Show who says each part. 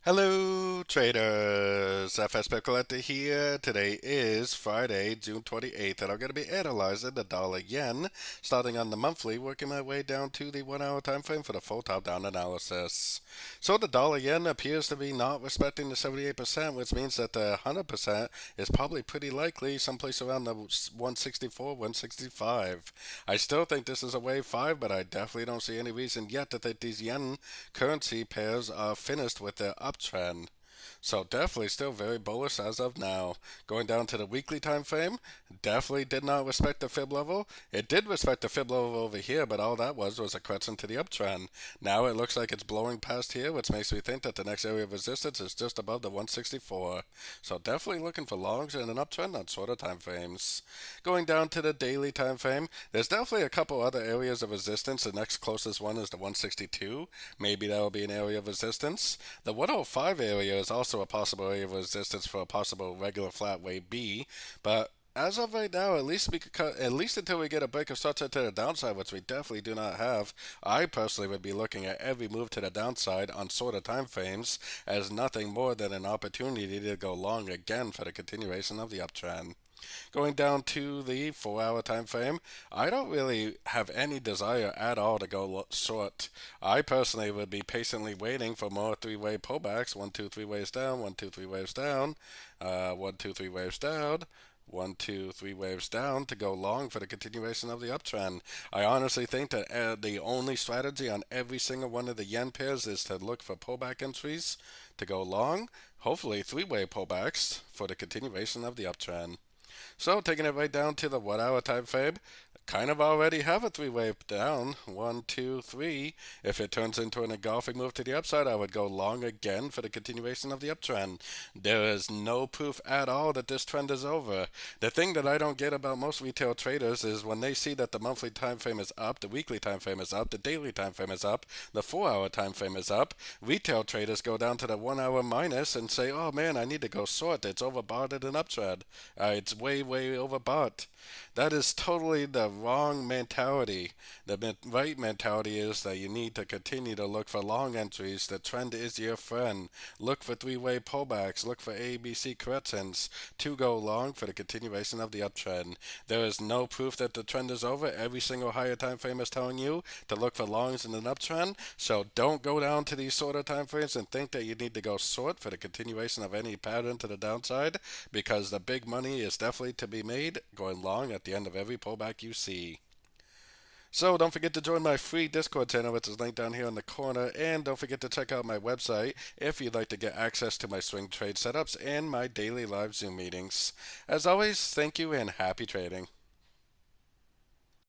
Speaker 1: Hello, traders. FX Pip Collector here. Today is Friday, June 28th, and I'm going to be analyzing the dollar yen, starting on the monthly, working my way down to the 1 hour time frame for the full top-down analysis. So the dollar yen appears to be not respecting the 78%, which means that the 100% is probably pretty likely someplace around the 164, 165. I still think this is a wave 5, but I definitely don't see any reason yet to think these yen currency pairs are finished with their uptrend. So definitely still very bullish as of now. Going down to the weekly time frame, definitely did not respect the fib level. It did respect the fib level over here, but all that was a correction to the uptrend. Now it looks like it's blowing past here, which makes me think that the next area of resistance is just above the 164. So definitely looking for longs and an uptrend on shorter time frames. Going down to the daily time frame, there's definitely a couple other areas of resistance. The next closest one is the 162. Maybe that will be an area of resistance. The 105 area is also a possible area of resistance for a possible regular flat wave B, but as of right now, at least until we get a break of structure to the downside, which we definitely do not have, I personally would be looking at every move to the downside on shorter time frames as nothing more than an opportunity to go long again for the continuation of the uptrend. Going down to the 4 hour time frame, I don't really have any desire at all to go short. I personally would be patiently waiting for more three-way pullbacks. 1, 2, 3 waves down, 1, 2, 3 waves down, 1, 2, 3 waves down. 1, 2, 3 waves down to go long for the continuation of the uptrend. I honestly think that the only strategy on every single one of the yen pairs is to look for pullback entries to go long, hopefully three-way pullbacks for the continuation of the uptrend. So taking it right down to the 1 hour time frame, kind of already have a three-wave down. 1, 2, 3. If it turns into an engulfing move to the upside, I would go long again for the continuation of the uptrend. There is no proof at all that this trend is over. The thing that I don't get about most retail traders is when they see that the monthly time frame is up, the weekly time frame is up, the daily time frame is up, the 4 hour time frame is up, retail traders go down to the 1 hour minus and say, oh man, I need to go short. It's overbought at an uptrend. It's way, way overbought. That is totally the wrong mentality. The right mentality is that you need to continue to look for long entries. The trend is your friend. Look for three-way pullbacks. Look for ABC corrections to go long for the continuation of the uptrend. There is no proof that the trend is over. Every single higher time frame is telling you to look for longs in an uptrend. So don't go down to these shorter time frames and think that you need to go short for the continuation of any pattern to the downside, because the big money is definitely to be made going long at the end of every pullback you see. So don't forget to join my free Discord channel, which is linked down here in the corner, and don't forget to check out my website if you'd like to get access to my swing trade setups and my daily live Zoom meetings. As always, thank you and happy trading.